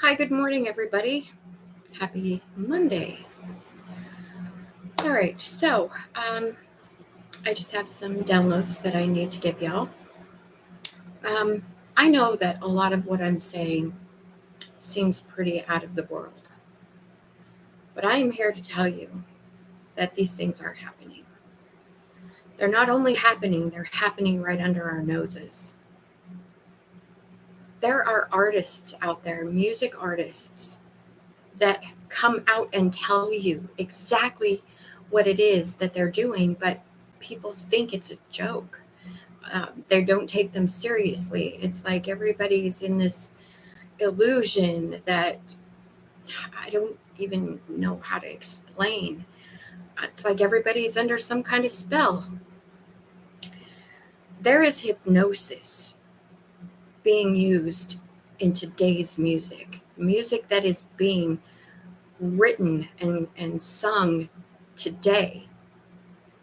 Hi, good morning, everybody. Happy Monday. All right, so I just have some downloads that I need to give y'all. I know that a lot of what I'm saying seems pretty out of the world, but I am here to tell you that these things are happening. They're not only happening, they're happening right under our noses. There are artists out there, music artists, that come out and tell you exactly what it is that they're doing, but people think it's a joke. They don't take them seriously. It's like everybody's in this illusion that I don't even know how to explain. It's like everybody's under some kind of spell. There is hypnosis being used in today's music that is being written and sung today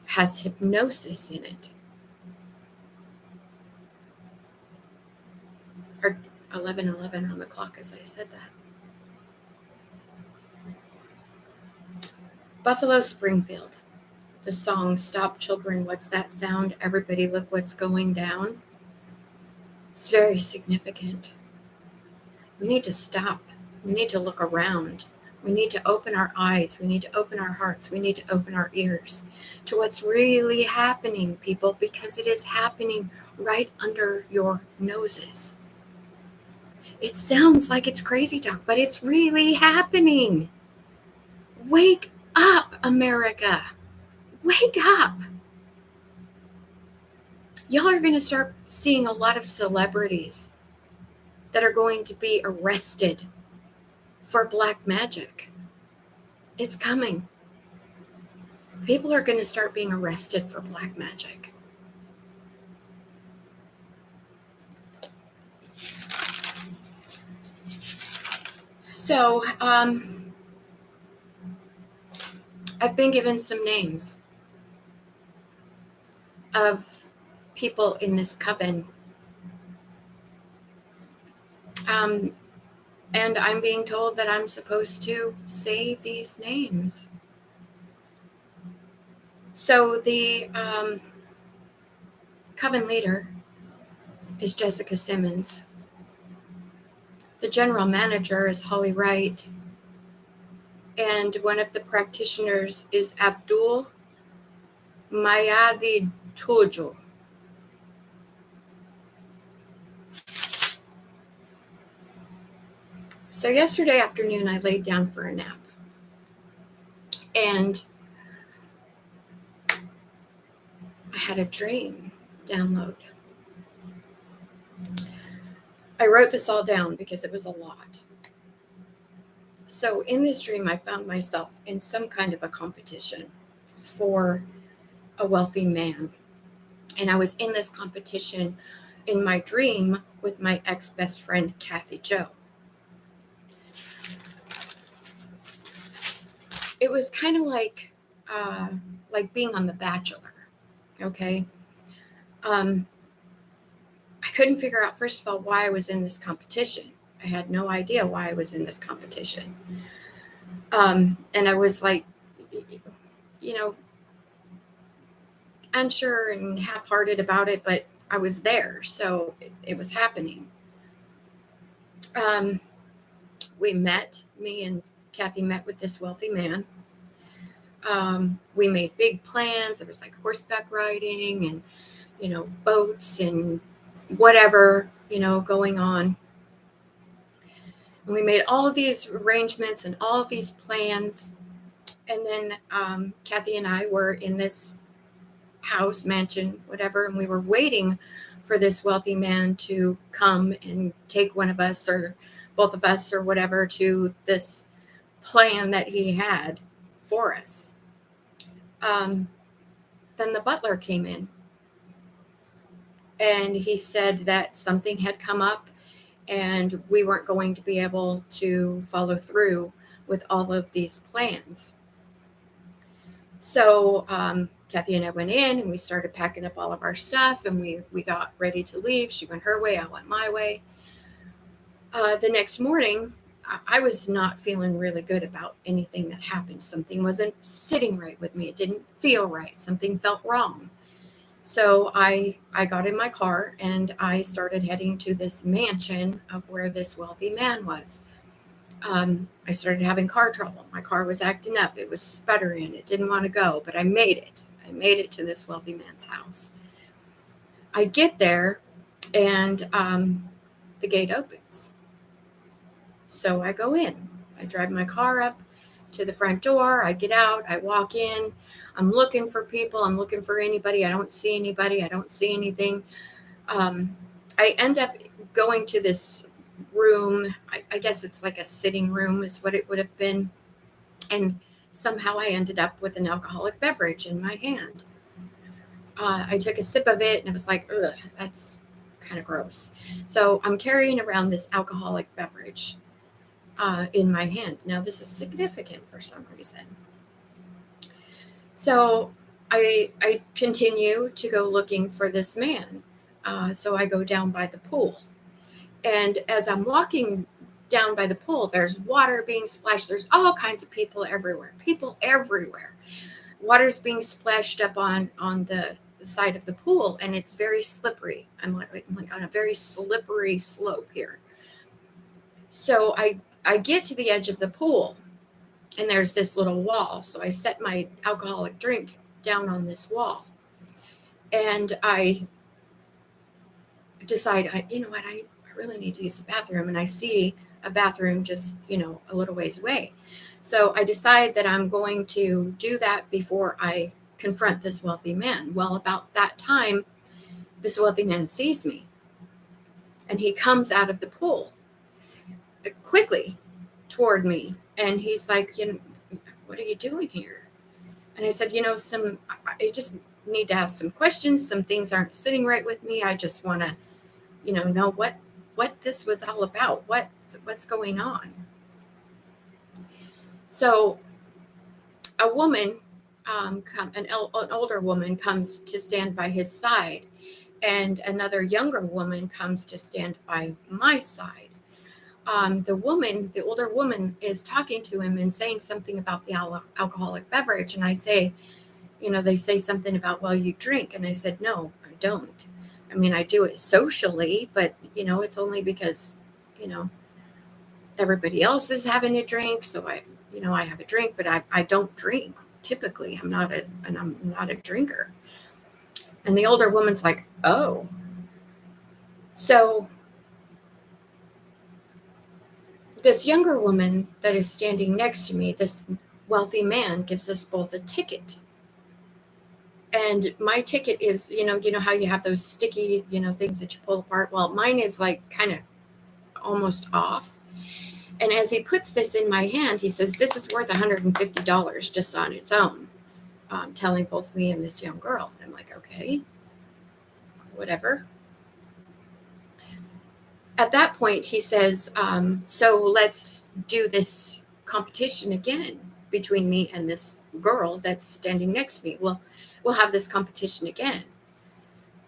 has hypnosis in it. Or 11:11 on the clock as I said that. Buffalo Springfield. The song Stop Children, What's That Sound? Everybody Look What's Going Down. It's very significant. We need to stop. We need to look around. We need to open our eyes. We need to open our hearts. We need to open our ears to what's really happening, people, because it is happening right under your noses. It sounds like it's crazy talk, but it's really happening. Wake up, America. Wake up. Y'all are going to start seeing a lot of celebrities that are going to be arrested for black magic. It's coming. People are going to start being arrested for black magic. So, I've been given some names of people in this coven. And I'm being told that I'm supposed to say these names. So the coven leader is Jessica Simmons. The general manager is Holly Wright. And one of the practitioners is Abdul Mayadi Tuju. So yesterday afternoon, I laid down for a nap. And I had a dream download. I wrote this all down because it was a lot. So in this dream, I found myself in some kind of a competition for a wealthy man. And I was in this competition in my dream with my ex-best friend, Kathy Jo. It was kind of like being on The Bachelor, okay? I couldn't figure out, first of all, why I was in this competition. I had no idea why I was in this competition. And I was like, unsure and half-hearted about it, but I was there, so it was happening. Me and Kathy met with this wealthy man. We made big plans. There was like horseback riding and, boats and whatever, going on. And we made all of these arrangements and all of these plans. And then Kathy and I were in this house, mansion, whatever, and we were waiting for this wealthy man to come and take one of us or both of us or whatever to this plan that he had for us. Then the butler came in and he said that something had come up and we weren't going to be able to follow through with all of these plans. So Kathy and I went in and we started packing up all of our stuff and we got ready to leave. She went her way, I went my way. The next morning, I was not feeling really good about anything that happened. Something wasn't sitting right with me. It didn't feel right. Something felt wrong. So I got in my car and I started heading to this mansion of where this wealthy man was. I started having car trouble. My car was acting up. It was sputtering. It didn't want to go, but I made it. I made it to this wealthy man's house. I get there and the gate opens. So I go in. I drive my car up to the front door. I get out. I walk in. I'm looking for people. I'm looking for anybody. I don't see anybody. I don't see anything. I end up going to this room. I guess it's like a sitting room is what it would have been. And somehow I ended up with an alcoholic beverage in my hand. I took a sip of it and it was like, ugh, that's kind of gross. So I'm carrying around this alcoholic beverage in my hand. Now, this is significant for some reason. So I continue to go looking for this man. So I go down by the pool. And as I'm walking down by the pool, there's water being splashed. There's all kinds of people everywhere. People everywhere. Water's being splashed up on the side of the pool, and it's very slippery. I'm like on a very slippery slope here. So I get to the edge of the pool, and there's this little wall. So I set my alcoholic drink down on this wall, and I decide, you know what, I really need to use the bathroom. And I see a bathroom just, a little ways away. So I decide that I'm going to do that before I confront this wealthy man. Well, about that time, this wealthy man sees me, and he comes out of the pool quickly toward me. And he's like, what are you doing here? And I said, I just need to ask some questions. Some things aren't sitting right with me. I just want to, know what this was all about. What's going on? So a woman, an older woman woman to stand by his side, and another younger woman comes to stand by my side. The older woman is talking to him and saying something about the alcoholic beverage. And I say, they say something about, well, you drink. And I said, no, I don't. I mean, I do it socially, but, it's only because, everybody else is having a drink. So I have a drink, but I don't drink. Typically, I'm not a drinker. And the older woman's like, oh. So this younger woman that is standing next to me, this wealthy man, gives us both a ticket. And my ticket is, how you have those sticky, things that you pull apart. Well, mine is like kind of almost off. And as he puts this in my hand, he says, this is worth $150 just on its own, telling both me and this young girl. And I'm like, okay, whatever. At that point, he says, so let's do this competition again between me and this girl that's standing next to me. Well, we'll have this competition again.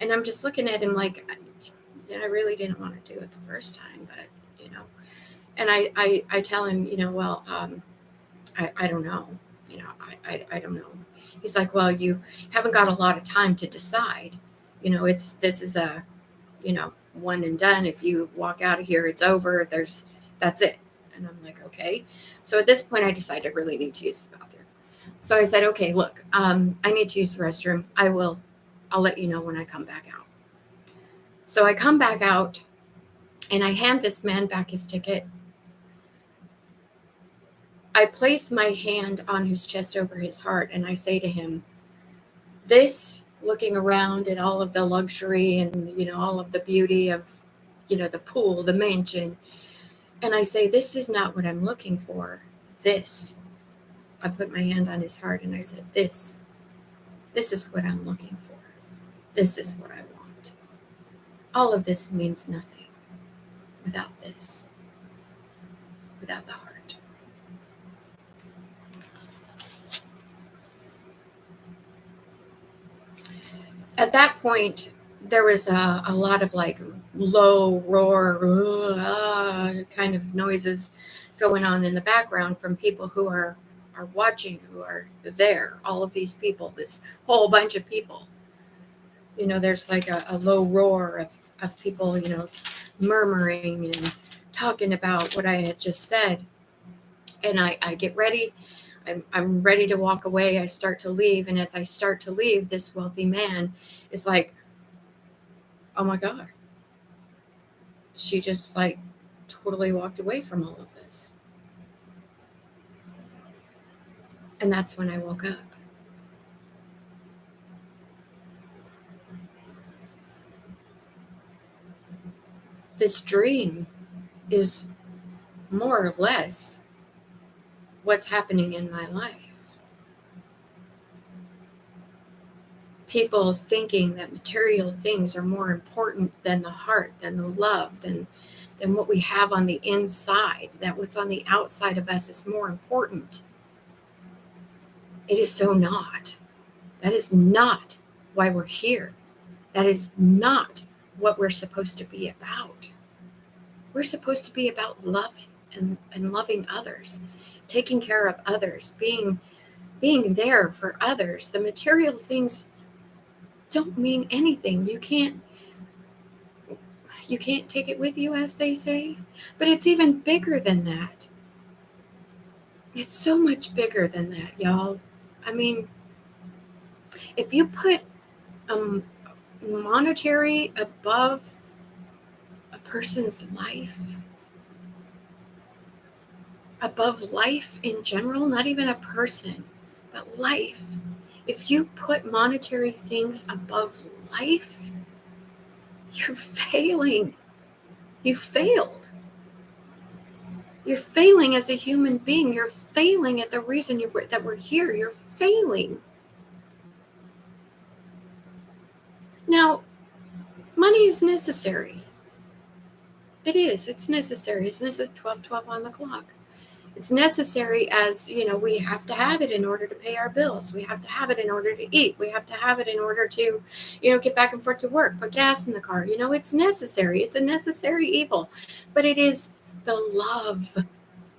And I'm just looking at him like, I really didn't want to do it the first time, but, and I tell him, well, I don't know, I don't know. He's like, well, you haven't got a lot of time to decide. This is a, one and done. If you walk out of here, it's over. That's it. And I'm like, okay. So at this point, I decided I really need to use the bathroom. So I said, okay, look, I need to use the restroom. I'll let you know when I come back out. So I come back out and I hand this man back his ticket. I place my hand on his chest over his heart and I say to him, this, looking around at all of the luxury and, all of the beauty of, the pool, the mansion. And I say, this is not what I'm looking for. This. I put my hand on his heart and I said, this is what I'm looking for. This is what I want. All of this means nothing without this, without the heart. At that point, there was a lot of like low roar kind of noises going on in the background from people who are watching, who are there, all of these people, this whole bunch of people. There's like a low roar of people, murmuring and talking about what I had just said. And I get ready. I'm ready to walk away. I start to leave. And as I start to leave, this wealthy man is like, oh my God. She just like totally walked away from all of this. And that's when I woke up. This dream is more or less what's happening in my life. People thinking that material things are more important than the heart, than the love, than what we have on the inside, that what's on the outside of us is more important. It is so not. That is not why we're here. That is not what we're supposed to be about. We're supposed to be about love and loving others, taking care of others, being there for others. The material things don't mean anything. You can't take it with you, as they say. But it's even bigger than that. It's so much bigger than that, y'all. I mean, if you put monetary above a person's life, above life in general, not even a person, but life. If you put monetary things above life, you're failing. You failed. You're failing as a human being. You're failing at the reason that we're here. You're failing. Now, money is necessary. It is. It's necessary. It's necessary. 12:12 on the clock. It's necessary as, we have to have it in order to pay our bills. We have to have it in order to eat. We have to have it in order to, get back and forth to work, put gas in the car. It's necessary. It's a necessary evil. But it is the love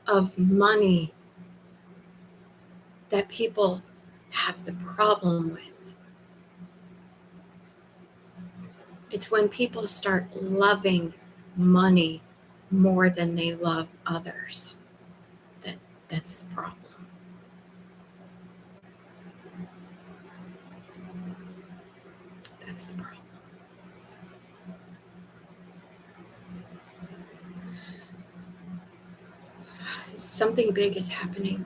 of money that people have the problem with. It's when people start loving money more than they love others. That's the problem. That's the problem. Something big is happening.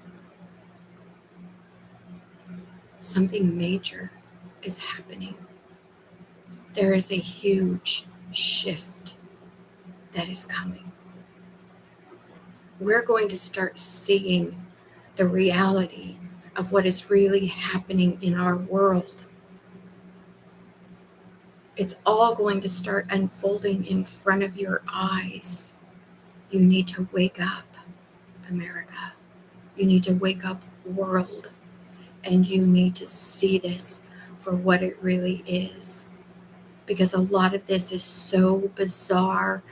Something major is happening. There is a huge shift that is coming. We're going to start seeing the reality of what is really happening in our world. It's all going to start unfolding in front of your eyes. You need to wake up, America. You need to wake up, world. And you need to see this for what it really is. Because a lot of this is so bizarre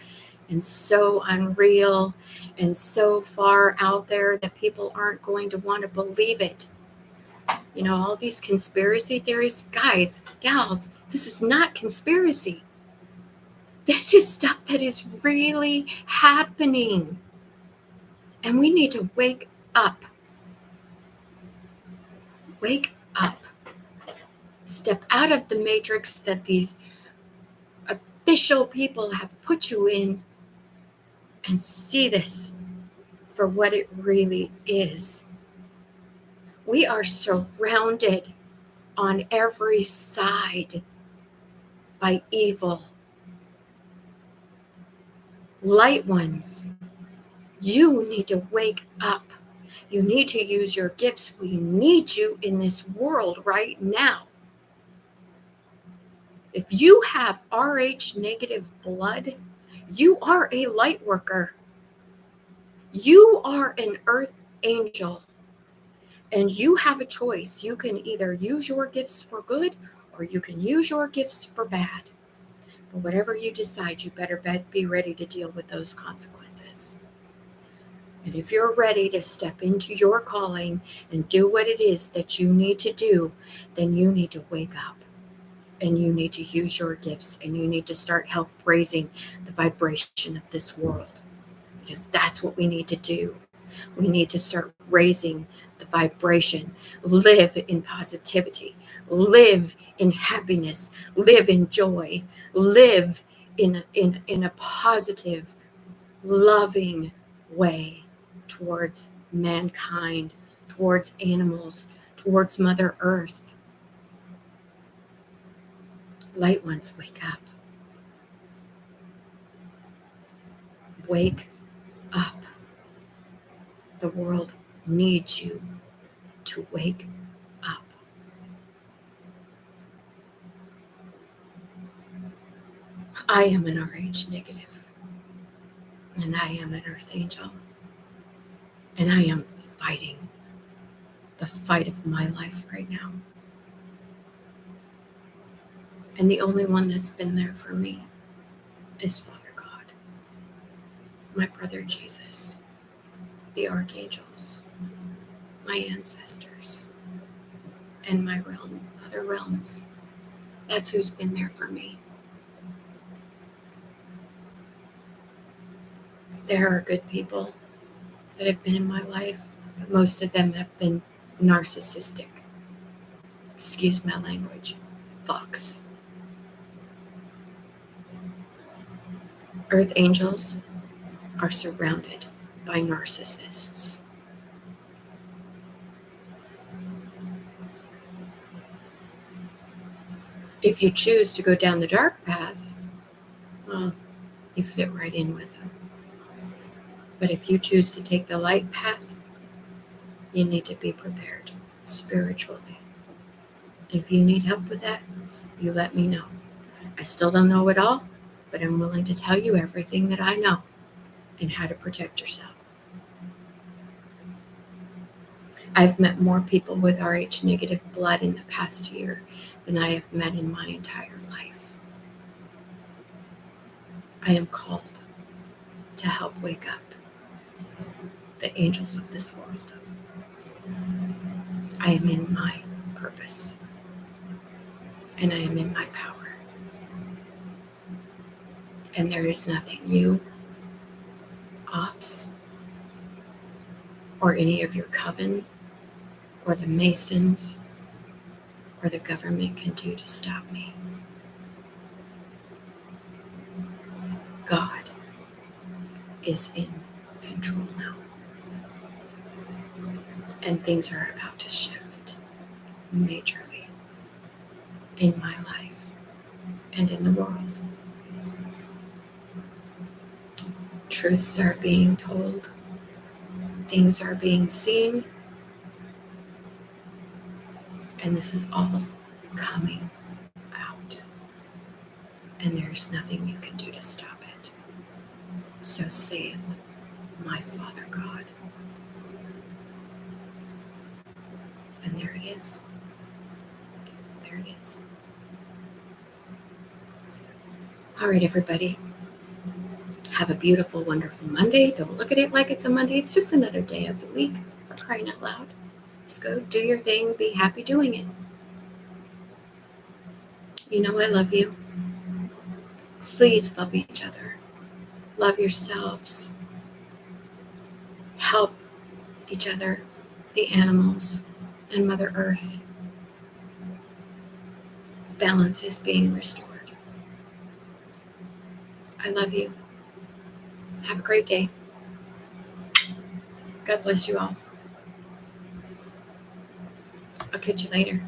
and so unreal and so far out there that people aren't going to want to believe it. All these conspiracy theories, guys, gals, this is not conspiracy. This is stuff that is really happening. And we need to wake up. Wake up. Step out of the matrix that these official people have put you in and see this for what it really is. We are surrounded on every side by evil. Light ones, you need to wake up. You need to use your gifts. We need you in this world right now. If you have Rh negative blood, you are a light worker. You are an earth angel. And you have a choice. You can either use your gifts for good or you can use your gifts for bad. But whatever you decide, you better be ready to deal with those consequences. And if you're ready to step into your calling and do what it is that you need to do, then you need to wake up and you need to use your gifts and you need to start help raising the vibration of this world, because that's what we need to do. We need to start raising the vibration, live in positivity, live in happiness, live in joy, live in a positive, loving way towards mankind, towards animals, towards Mother Earth. Light ones, wake up. Wake up. The world needs you to wake up. I am an RH negative, and I am an Earth Angel, and I am fighting the fight of my life right now. And the only one that's been there for me is Father God, my brother Jesus, the archangels, my ancestors, and my realm, other realms. That's who's been there for me. There are good people that have been in my life, but most of them have been narcissistic. Excuse my language. Fucks. Earth angels are surrounded by narcissists. If you choose to go down the dark path, well, you fit right in with them. But if you choose to take the light path, you need to be prepared spiritually. If you need help with that, you let me know. I still don't know it all, but I'm willing to tell you everything that I know and how to protect yourself. I've met more people with RH negative blood in the past year than I have met in my entire life. I am called to help wake up the angels of this world. I am in my purpose, and I am in my power. And there is nothing you, ops, or any of your coven, or the Masons, or the government can do to stop me. God is in control now. And things are about to shift majorly in my life and in the world. Truths are being told. Things are being seen. And this is all coming out. And there's nothing you can do to stop it. So saith my Father God. And there it is. There it is. All right, everybody. Have a beautiful, wonderful Monday. Don't look at it like it's a Monday. It's just another day of the week, for crying out loud. Just go do your thing. Be happy doing it. You know I love you. Please love each other. Love yourselves. Help each other, the animals, and Mother Earth. Balance is being restored. I love you. Have a great day. God bless you all. I'll catch you later.